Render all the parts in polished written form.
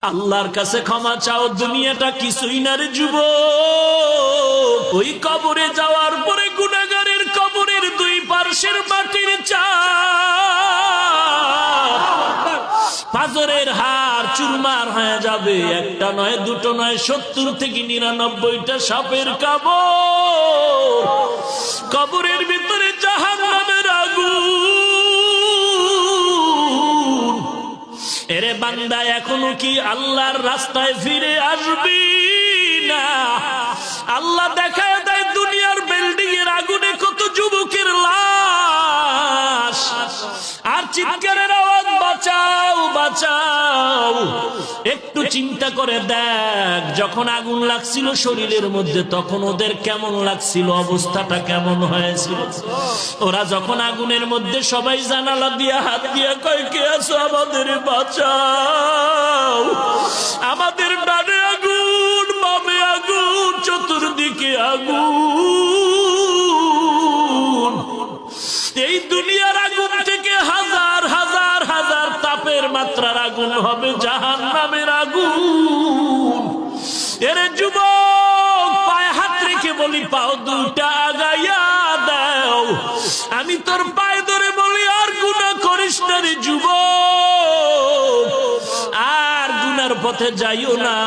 আল্লাহর কাছে ক্ষমা চাও, দুনিয়াটা কিছুই না রে যুবক। ওই কবরে যাওয়ার পরে গুনাহগারের কবরের দুই পার্শ্বের মাটির চাপ পাথরের হার চুরমার হয়ে যাবে। একটা নয়, দুটো নয়, 70 থেকে 99টা সাপের কামড়। কবরের ভিতরে জাহান্নামের আগুন। এরে বান্দা, এখনো কি আল্লাহর রাস্তায় ফিরে আসবি না? আল্লাহ দেখায় দেয় দুনিয়ার বিল্ডিং এর আগুনে কত যুবকের লাশ, আর চিৎকারের আওয়াজ, বাঁচাও বাঁচাও। একটু চিন্তা করে দেখ, যখন আগুন লাগছিল শরীরের মধ্যে তখন ওদের কেমন লাগছিল, অবস্থাটা কেমন হয়েছিল। ওরা যখন আগুনের মধ্যে সবাই জানালা দিয়া হাত দিয়া কয়, কে আছো, আমাদের বাঁচাও। আমাদের ডানে আগুন, বামে আগুন, চতুর্দিকে আগুন। এই দুনিয়ার আগুন থেকে হাজার হাজার হাজার তাপের মাত্রার আগুন হবে জাহান্নামের আগুন। এরে যুবক, পায়ে হাত রেখে বলি, পাও দুটা আগাইয়া দাও। আমি তোর পায়ে ধরে বলি, আর গুনাহ করিস না রে যুবক, আর গুনার পথে যাইও না।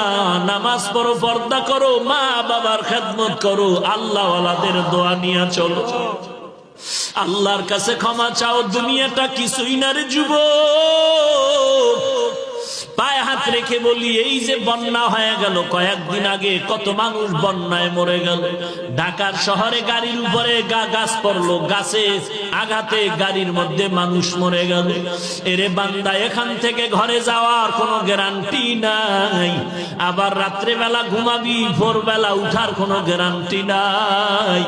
নামাজ পড়ো, পর্দা করো, মা বাবার খেদমত করো, আল্লাহওয়ালাদের দোয়া নিয়ে চলো। আল্লাহর কাছে ক্ষমা চাও, দুনিয়াটা কিছুই না রে যুবক। পায়ে হাত রেখে বলি, এই যে বন্যা হয়ে গেল কয়েকদিন আগে, কত মানুষ বন্যায় মরে গেল। ঢাকার শহরে গাড়ির উপরে গাছ পড়লো, গাছে আঘাতে গাড়ির মধ্যে মানুষ মরে গেল। এরে বান্দা, এখান থেকে ঘরে যাওয়ার কোনো গ্যারান্টি নাই। আবার রাত্রেবেলা ঘুমাবি, ভোরবেলা উঠার কোনো গ্যারান্টি নাই।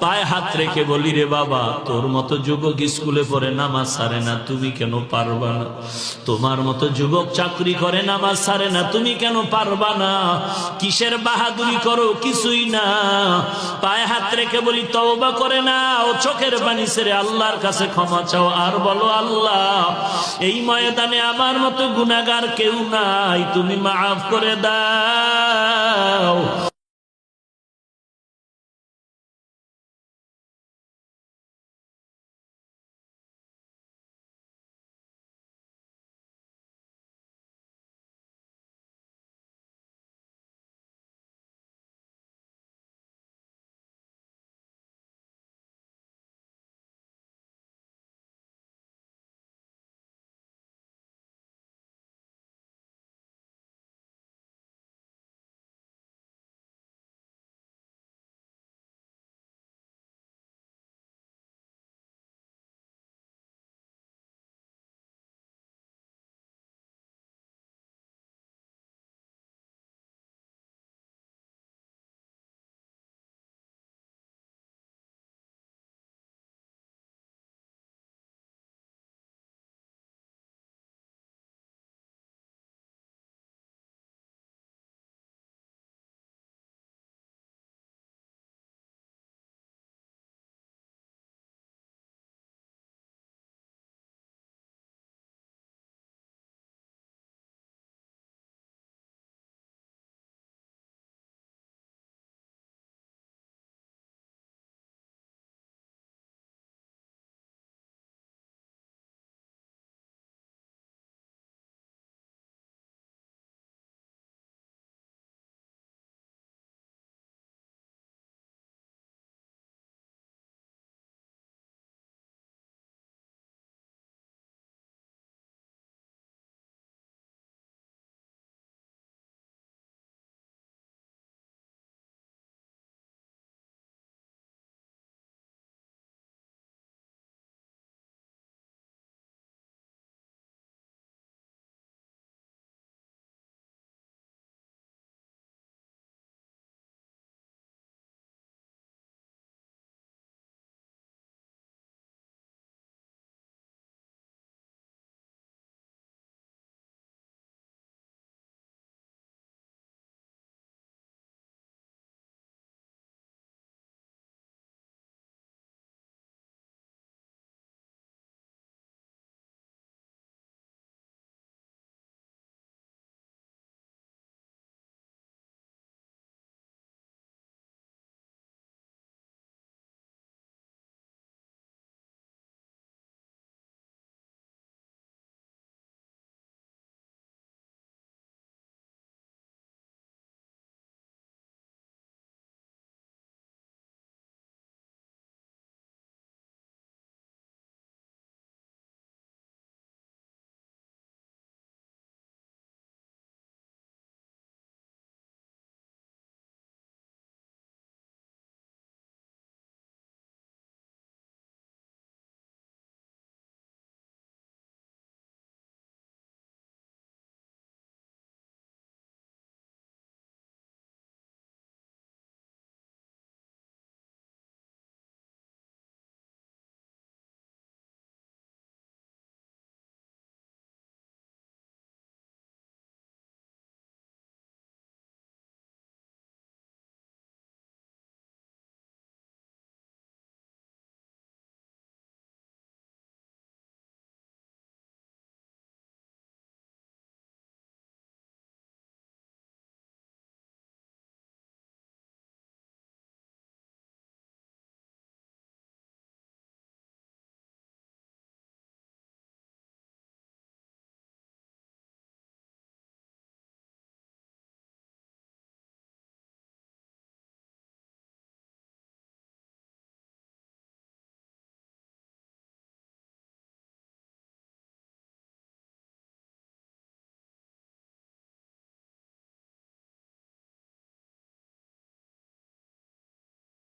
পায়ে হাত রেখে বলি, রে বাবা, তোর মতো যুবক স্কুলে পড়ে নামাজ ছাড়ে না, তুমি কেন পারবা না? তোমার মতো যুবক চাকরি করে নামাজ ছাড়ে না, তুমি কেন পারবা না? কিসের বাহাদুরি করো? কিছুই না। পায়ে হাত রেখে বলি, তওবা করে নাও, চোখের পানি ছেড়ে আল্লাহর কাছে ক্ষমা চাও, আর বলো, আল্লাহ, এই ময়দানে আমার মতো গুনাহগার কেউ নাই, তুমি মাফ করে দাও।